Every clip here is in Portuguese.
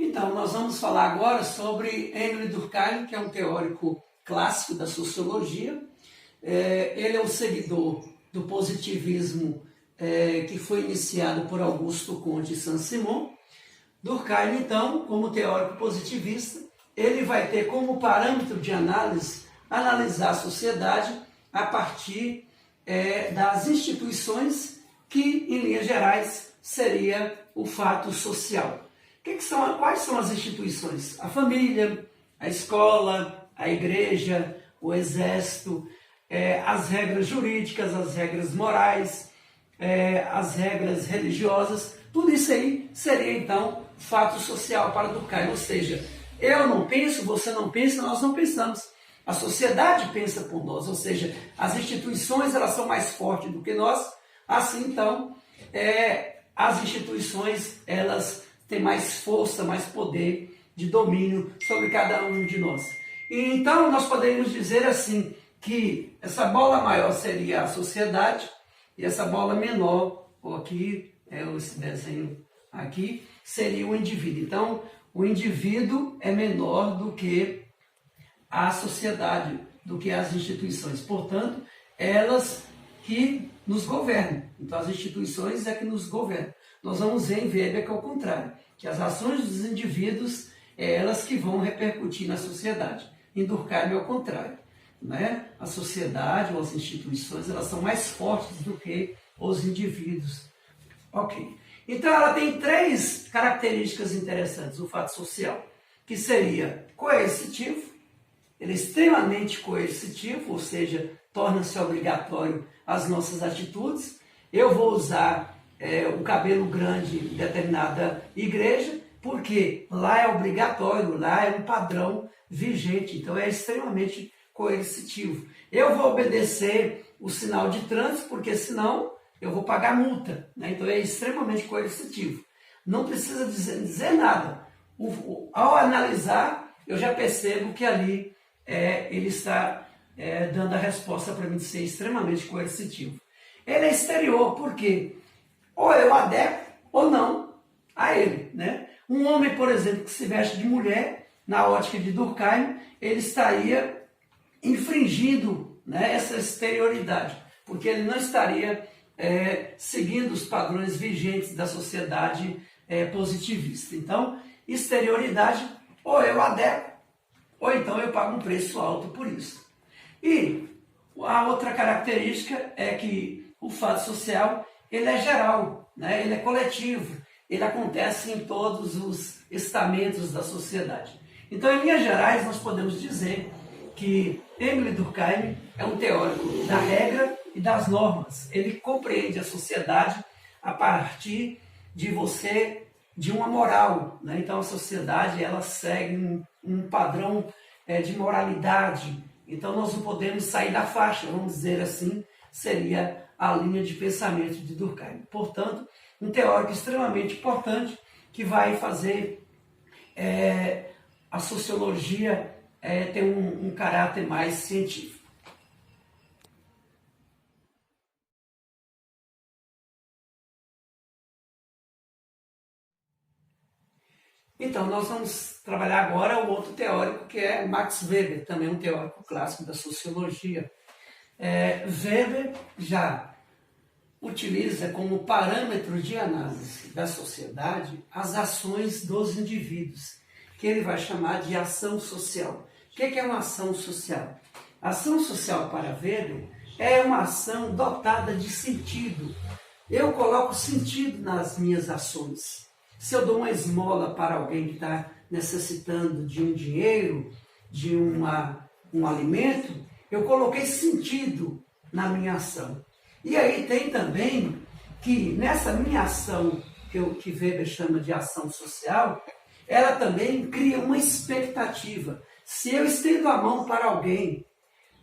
Então, nós vamos falar agora sobre Émile Durkheim, que é um teórico clássico da sociologia. Ele é um seguidor do positivismo que foi iniciado por Augusto Comte e Saint-Simon. Durkheim, então, como teórico positivista, ele vai ter como parâmetro de análise analisar a sociedade a partir das instituições que, em linhas gerais, seria o fato social. Quais são as instituições? A família, a escola, a igreja, o exército, as regras jurídicas, as regras morais, as regras religiosas. Tudo isso aí seria, então, fato social para Durkheim. Ou seja, eu não penso, você não pensa, nós não pensamos. A sociedade pensa por nós, ou seja, as instituições elas são mais fortes do que nós. Assim, então, as instituições elas têm mais força, mais poder de domínio sobre cada um de nós. E, então, nós podemos dizer assim, que essa bola maior seria a sociedade e essa bola menor, ou aqui, esse desenho aqui, seria o indivíduo. Então, o indivíduo é menor do que a sociedade, do que as instituições. Portanto, elas que nos governam. Então, as instituições é que nos governam. Nós vamos ver em Weber que é o contrário, que as ações dos indivíduos elas que vão repercutir na sociedade. Em Durkheim é o contrário. Né? A sociedade ou as instituições elas são mais fortes do que os indivíduos. Ok. Então, ela tem três características interessantes, o fato social, que seria coercitivo. Ele é extremamente coercitivo, ou seja, torna-se obrigatório as nossas atitudes. Eu vou usar o cabelo grande em determinada igreja, porque lá é obrigatório, lá é um padrão vigente, então é extremamente coercitivo. Eu vou obedecer o sinal de trânsito, porque senão eu vou pagar multa. Né? Então é extremamente coercitivo. Não precisa dizer nada. Ao analisar, eu já percebo que ali ele está dando a resposta para mim de ser extremamente coercitivo. Ele é exterior, porque ou eu adequo ou não a ele. Né? Um homem, por exemplo, que se veste de mulher, na ótica de Durkheim, ele estaria infringindo, né, essa exterioridade, porque ele não estaria seguindo os padrões vigentes da sociedade positivista. Então, exterioridade, ou eu adequo, ou então eu pago um preço alto por isso. E a outra característica é que o fato social ele é geral, né? Ele é coletivo, ele acontece em todos os estamentos da sociedade. Então, em linhas gerais, nós podemos dizer que Émile Durkheim é um teórico da regra e das normas. Ele compreende a sociedade a partir de uma moral. Né? Então, a sociedade ela segue um padrão de moralidade. Então, nós não podemos sair da faixa, vamos dizer assim, seria a linha de pensamento de Durkheim. Portanto, um teórico extremamente importante que vai fazer a sociologia ter um caráter mais científico. Então, nós vamos trabalhar agora o outro teórico, que é Max Weber, também um teórico clássico da sociologia. Weber já utiliza como parâmetro de análise da sociedade as ações dos indivíduos, que ele vai chamar de ação social. O que é uma ação social? A ação social para Weber é uma ação dotada de sentido. Eu coloco sentido nas minhas ações. Se eu dou uma esmola para alguém que está necessitando de um dinheiro, de um alimento, eu coloquei sentido na minha ação. E aí tem também que nessa minha ação, que Weber chama de ação social, ela também cria uma expectativa. Se eu estendo a mão para alguém,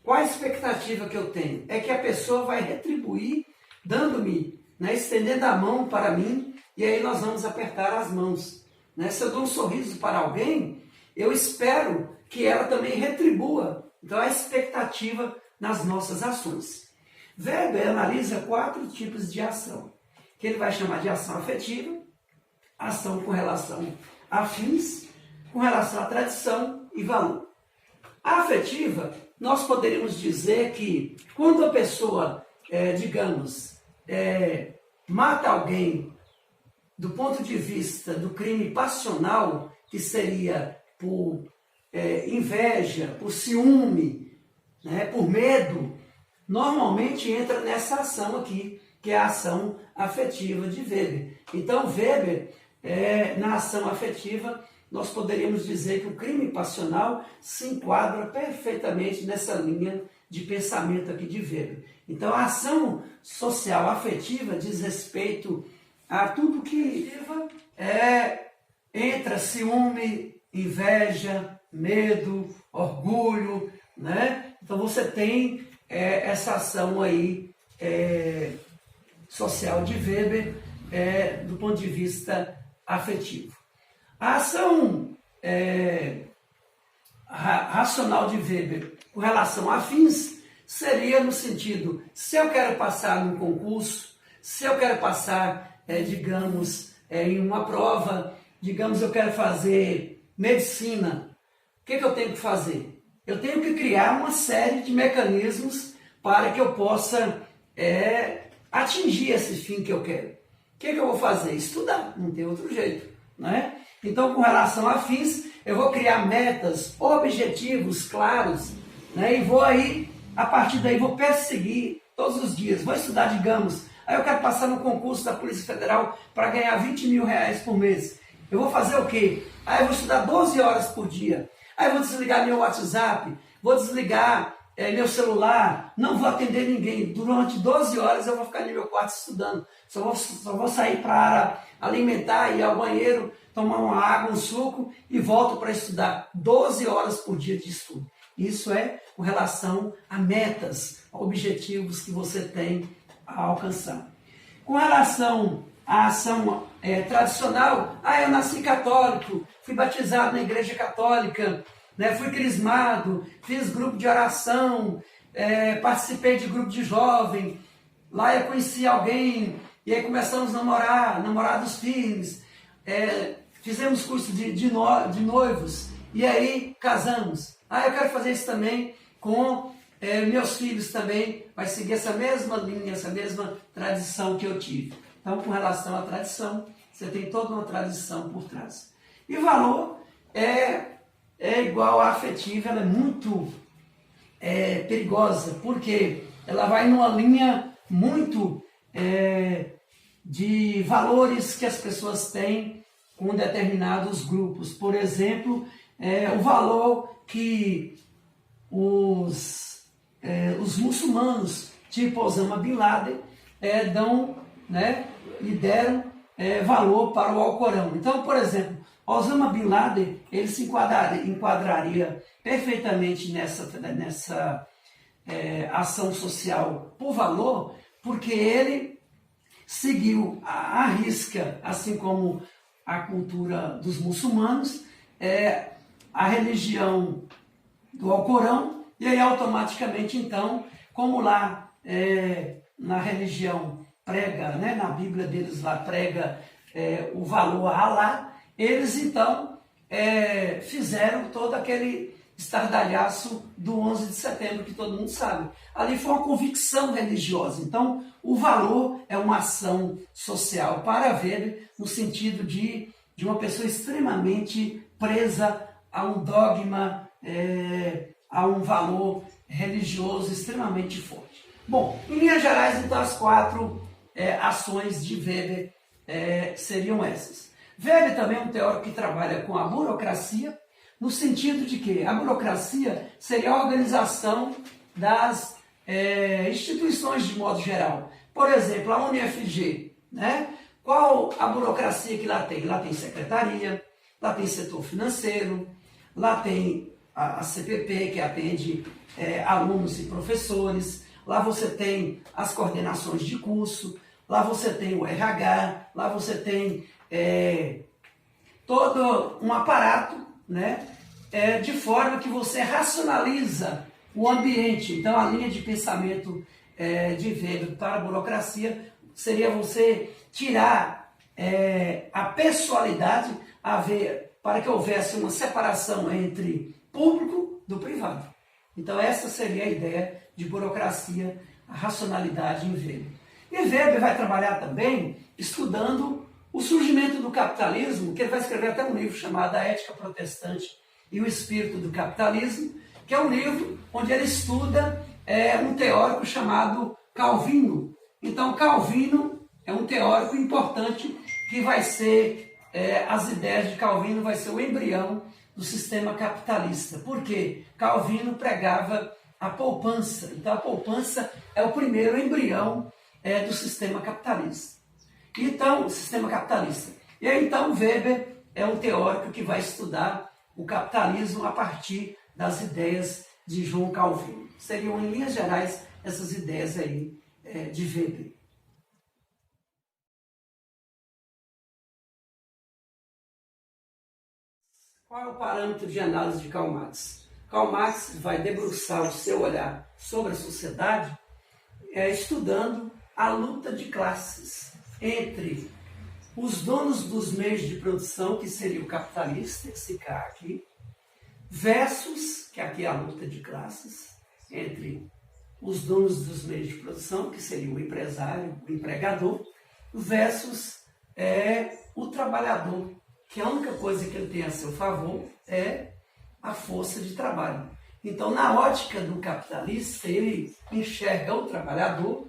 qual a expectativa que eu tenho? É que a pessoa vai retribuir dando-me, né, estendendo a mão para mim, e aí nós vamos apertar as mãos. Né? Se eu dou um sorriso para alguém, eu espero que ela também retribua. Então, a expectativa nas nossas ações. Weber analisa 4 tipos de ação, que ele vai chamar de ação afetiva, ação com relação afins com relação à tradição e valor. A afetiva, nós poderíamos dizer que quando a pessoa, mata alguém do ponto de vista do crime passional, que seria por inveja, por ciúme, né, por medo, normalmente entra nessa ação aqui, que é a ação afetiva de Weber. Então, Weber, na ação afetiva, nós poderíamos dizer que o crime passional se enquadra perfeitamente nessa linha de pensamento aqui de Weber. Então, a ação social afetiva diz respeito a tudo que entra ciúme, inveja, medo, orgulho, né? Então, você tem essa ação aí social de Weber do ponto de vista afetivo. A ação racional de Weber com relação a afins seria no sentido, se eu quero passar num concurso, se eu quero passar, em uma prova, eu quero fazer medicina, o que eu tenho que fazer? Eu tenho que criar uma série de mecanismos para que eu possa atingir esse fim que eu quero. O que eu vou fazer? Estudar, não tem outro jeito, né? Então, com relação a fins, eu vou criar metas, objetivos claros, né? E vou aí, a partir daí, vou perseguir todos os dias. Vou estudar, aí eu quero passar no concurso da Polícia Federal para ganhar 20 mil reais por mês. Eu vou fazer o quê? Aí eu vou estudar 12 horas por dia. Aí eu vou desligar meu WhatsApp, vou desligar meu celular, não vou atender ninguém. Durante 12 horas eu vou ficar no meu quarto estudando. Só vou sair para a área alimentar, ir ao banheiro, tomar uma água, um suco e volto para estudar. 12 horas por dia de estudo. Isso é com relação a metas, a objetivos que você tem a alcançar. Com relação à ação tradicional, eu nasci católico, fui batizado na igreja católica, né, fui crismado, fiz grupo de oração, participei de grupo de jovem, lá eu conheci alguém, e aí começamos a namorar, namorados firmes, fizemos curso de noivos, e aí casamos. Eu quero fazer isso também com meus filhos também, vai seguir essa mesma linha, essa mesma tradição que eu tive. Então, com relação à tradição, você tem toda uma tradição por trás. E valor é igual à afetiva, ela é muito perigosa, porque ela vai numa linha muito de valores que as pessoas têm com determinados grupos. Por exemplo, o valor que os muçulmanos, tipo Osama Bin Laden, dão, né, e deram valor para o Alcorão. Então, por exemplo, Osama Bin Laden, ele se enquadraria perfeitamente nessa ação social por valor, porque ele seguiu à risca, assim como a cultura dos muçulmanos, a religião do Alcorão, e aí automaticamente, então, como lá na religião prega, né, na Bíblia deles lá prega o valor a Alá, eles então fizeram todo aquele estardalhaço do 11 de setembro, que todo mundo sabe. Ali foi uma convicção religiosa. Então, o valor é uma ação social para Weber, no sentido de uma pessoa extremamente presa a um dogma, a um valor religioso extremamente forte. Bom, em linhas gerais, então, as 4 ações de Weber seriam essas. Weber também é um teórico que trabalha com a burocracia, no sentido de que a burocracia seria a organização das instituições de modo geral. Por exemplo, a UniFG, né? Qual a burocracia que lá tem? Lá tem secretaria, lá tem setor financeiro, lá tem a CPP, que atende alunos e professores, lá você tem as coordenações de curso, lá você tem o RH, lá você tem todo um aparato, né, de forma que você racionaliza o ambiente. Então, a linha de pensamento de Weber para a burocracia seria você tirar a pessoalidade, para que houvesse uma separação entre público do privado. Então essa seria a ideia de burocracia, a racionalidade em Weber. E Weber vai trabalhar também estudando o surgimento do capitalismo, que ele vai escrever até um livro chamado A Ética Protestante e o Espírito do Capitalismo, que é um livro onde ele estuda um teórico chamado Calvino. Então Calvino é um teórico importante que vai ser, as ideias de Calvino vai ser o embrião do sistema capitalista. Por quê? Calvino pregava a poupança. Então a poupança é o primeiro embrião do sistema capitalista. Então, o sistema capitalista. E aí, então, Weber é um teórico que vai estudar o capitalismo a partir das ideias de João Calvino. Seriam, em linhas gerais, essas ideias aí de Weber. Qual é o parâmetro de análise de Karl Marx? Karl Marx vai debruçar o seu olhar sobre a sociedade estudando a luta de classes entre os donos dos meios de produção, que seria o capitalista, esse cara aqui, versus, que aqui é a luta de classes, entre os donos dos meios de produção, que seria o empresário, o empregador, versus o trabalhador, que a única coisa que ele tem a seu favor é a força de trabalho. Então, na ótica do capitalista, ele enxerga o trabalhador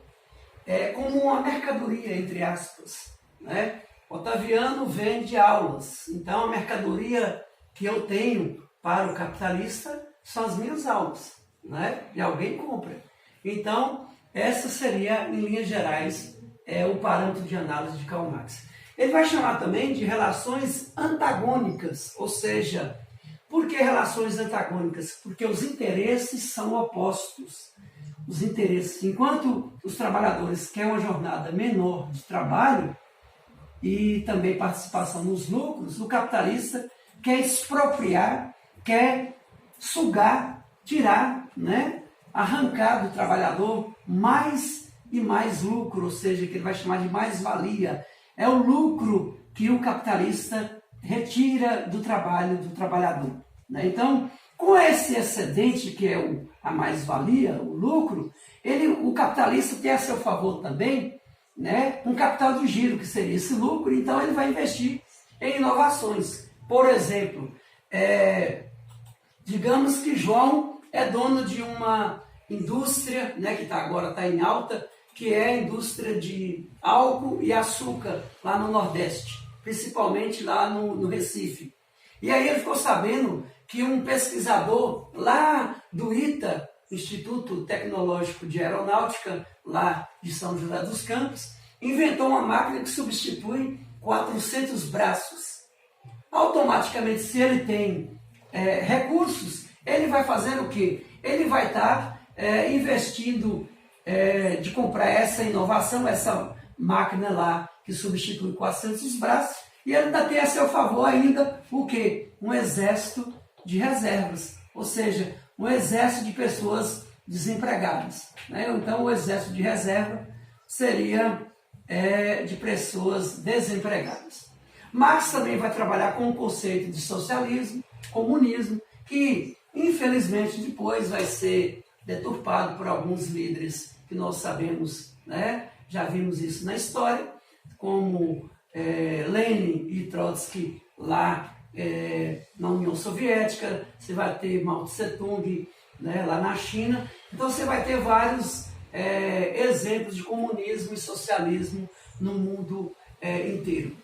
como uma mercadoria, entre aspas. Né? Otaviano vende aulas. Então, a mercadoria que eu tenho para o capitalista são as minhas aulas. Né? E alguém compra. Então, essa seria, em linhas gerais, o parâmetro de análise de Karl Marx. Ele vai chamar também de relações antagônicas, ou seja, por que relações antagônicas? Porque os interesses são opostos. Os interesses, enquanto os trabalhadores querem uma jornada menor de trabalho e também participação nos lucros, o capitalista quer expropriar, quer sugar, tirar, né, arrancar do trabalhador mais e mais lucro, ou seja, que ele vai chamar de mais-valia. É o lucro que o capitalista retira do trabalho do trabalhador. Né? Então, com esse excedente, que é a mais-valia, o lucro, o capitalista tem a seu favor também, né, um capital de giro, que seria esse lucro, então ele vai investir em inovações. Por exemplo, digamos que João é dono de uma indústria, né, que agora está em alta, que é a indústria de álcool e açúcar lá no Nordeste, principalmente lá no Recife. E aí ele ficou sabendo que um pesquisador lá do ITA, Instituto Tecnológico de Aeronáutica, lá de São José dos Campos, inventou uma máquina que substitui 400 braços. Automaticamente, se ele tem recursos, ele vai fazer o quê? Ele vai estar investindo de comprar essa inovação, essa máquina lá que substitui 400 braços, e ele ainda tem a seu favor ainda o quê? Um exército de reservas, ou seja, um exército de pessoas desempregadas. Né? Então, o exército de reserva seria de pessoas desempregadas. Marx também vai trabalhar com o conceito de socialismo, comunismo, que, infelizmente, depois vai ser deturpado por alguns líderes que nós sabemos, né? Já vimos isso na história, como Lenin e Trotsky lá na União Soviética, você vai ter Mao Tse-tung, né, lá na China. Então você vai ter vários exemplos de comunismo e socialismo no mundo inteiro.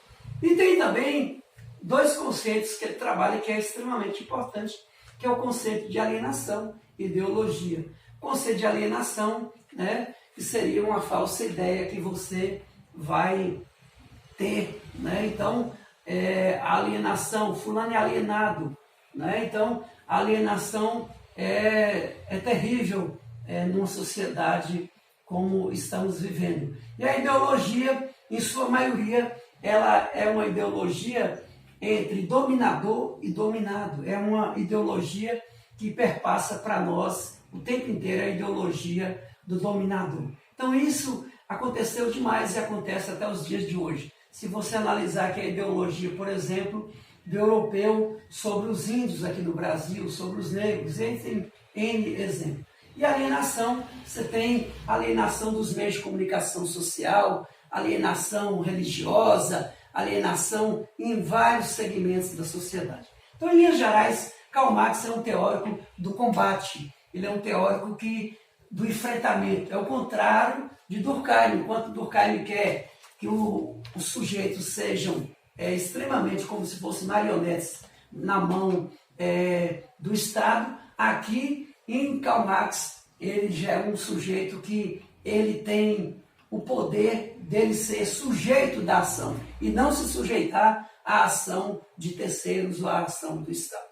E tem também dois conceitos que ele trabalha que é extremamente importante, que é o conceito de alienação e ideologia. O conceito de alienação, né, que seria uma falsa ideia que você vai ter. Né? Então, a alienação, fulano é alienado. Né? Então, a alienação é terrível numa sociedade como estamos vivendo. E a ideologia, em sua maioria, ela é uma ideologia entre dominador e dominado. É uma ideologia que perpassa para nós o tempo inteiro a ideologia do dominador. Então isso aconteceu demais e acontece até os dias de hoje. se você analisar que a ideologia, por exemplo, do europeu sobre os índios aqui no Brasil, sobre os negros, entre N exemplos. E alienação, você tem alienação dos meios de comunicação social, alienação religiosa, alienação em vários segmentos da sociedade. Então, em linhas gerais, Karl Marx é um teórico do combate, ele é um teórico do enfrentamento, é o contrário de Durkheim. Enquanto Durkheim quer que os sujeitos sejam extremamente como se fossem marionetes na mão do Estado, aqui em Karl Marx ele já é um sujeito que ele tem o poder dele ser sujeito da ação e não se sujeitar à ação de terceiros ou à ação do Estado.